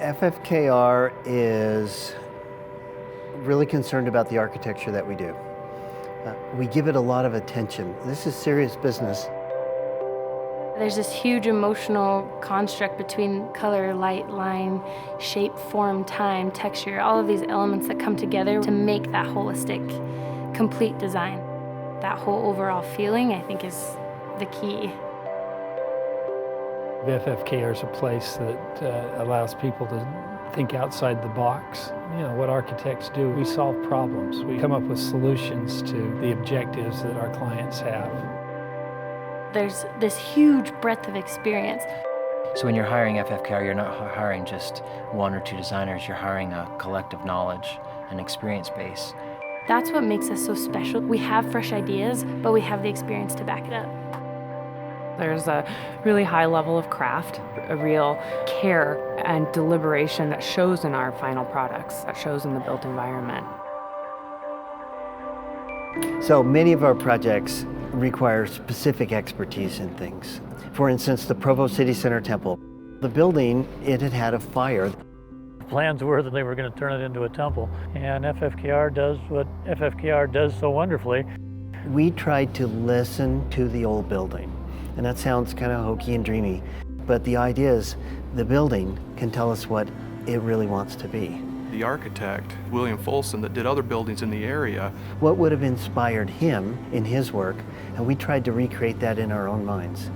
FFKR is really concerned about the architecture that we do. We give it a lot of attention. This is serious business. There's this huge emotional construct between color, light, line, shape, form, time, texture, all of these elements that come together to make that holistic, complete design. That whole overall feeling, I think, is the key. FFKR is a place that allows people to think outside the box. You know, what architects do, we solve problems. We come up with solutions to the objectives that our clients have. There's this huge breadth of experience. So when you're hiring FFKR, you're not hiring just one or two designers, you're hiring a collective knowledge and experience base. That's what makes us so special. We have fresh ideas, but we have the experience to back it up. There's a really high level of craft, a real care and deliberation that shows in our final products, that shows in the built environment. So many of our projects require specific expertise in things. For instance, the Provo City Center Temple. The building, it had had a fire. The plans were that they were going to turn it into a temple, and FFKR does what FFKR does so wonderfully. We tried to listen to the old building, and that sounds kind of hokey and dreamy, but the idea is the building can tell us what it really wants to be. The architect, William Folsom, that did other buildings in the area. What would have inspired him in his work, and we tried to recreate that in our own minds.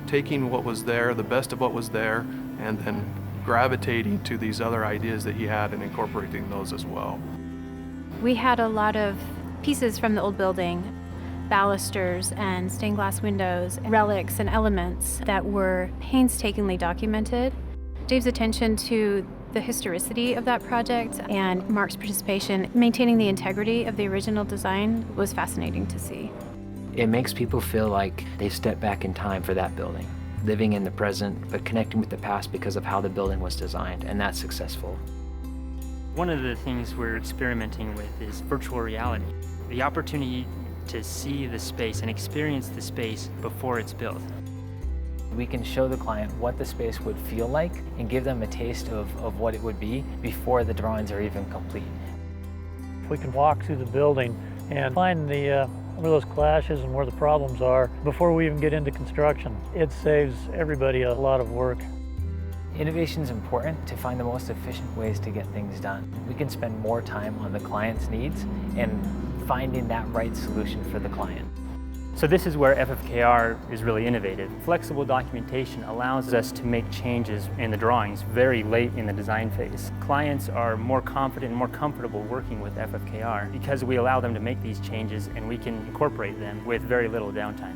Taking what was there, the best of what was there, and then gravitating to these other ideas that he had and incorporating those as well. We had a lot of pieces from the old building, balusters and stained glass windows, relics and elements that were painstakingly documented. Dave's attention to the historicity of that project and Mark's participation maintaining the integrity of the original design was fascinating to see. It makes people feel like they've stepped back in time for that building, living in the present, but connecting with the past because of how the building was designed, and that's successful. One of the things we're experimenting with is virtual reality. The opportunity to see the space and experience the space before it's built. We can show the client what the space would feel like and give them a taste of what it would be before the drawings are even complete. If we can walk through the building and find where those clashes and where the problems are before we even get into construction, it saves everybody a lot of work. Innovation is important to find the most efficient ways to get things done. We can spend more time on the client's needs and finding that right solution for the client. So this is where FFKR is really innovative. Flexible documentation allows us to make changes in the drawings very late in the design phase. Clients are more confident and more comfortable working with FFKR because we allow them to make these changes and we can incorporate them with very little downtime.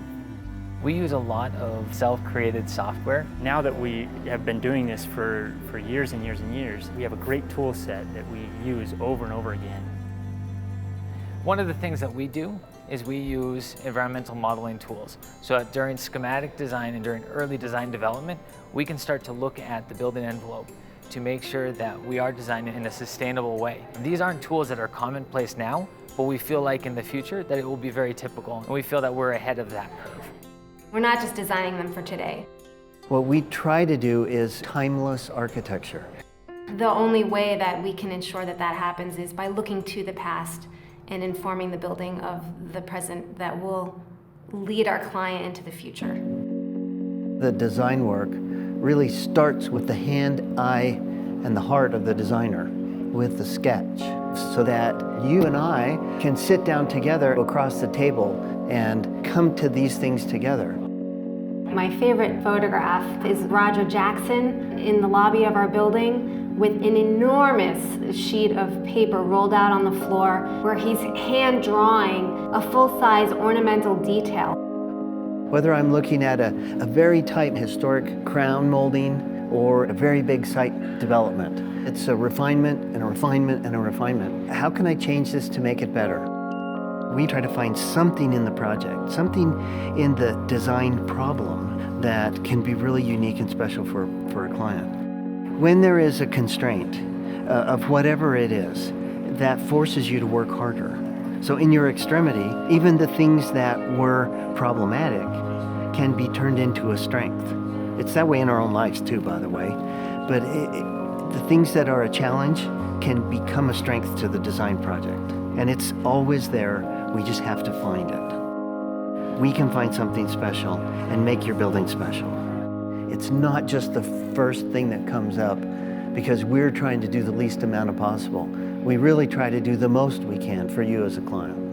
We use a lot of self-created software. Now that we have been doing this for years and years and years, we have a great tool set that we use over and over again. One of the things that we do is we use environmental modeling tools. So during schematic design and during early design development, we can start to look at the building envelope to make sure that we are designing in a sustainable way. These aren't tools that are commonplace now, but we feel like in the future that it will be very typical, and we feel that we're ahead of that curve. We're not just designing them for today. What we try to do is timeless architecture. The only way that we can ensure that that happens is by looking to the past and informing the building of the present that will lead our client into the future. The design work really starts with the hand, eye, and the heart of the designer, with the sketch, so that you and I can sit down together across the table and come to these things together. My favorite photograph is Roger Jackson in the lobby of our building with an enormous sheet of paper rolled out on the floor where he's hand drawing a full-size ornamental detail. Whether I'm looking at a very tight historic crown molding or a very big site development, it's a refinement and a refinement and a refinement. How can I change this to make it better? We try to find something in the project, something in the design problem that can be really unique and special for a client. When there is a constraint of whatever it is, that forces you to work harder. So in your extremity, even the things that were problematic can be turned into a strength. It's that way in our own lives too, by the way. But The things that are a challenge can become a strength to the design project. And it's always there, we just have to find it. We can find something special and make your building special. It's not just the first thing that comes up because we're trying to do the least amount of possible. We really try to do the most we can for you as a client.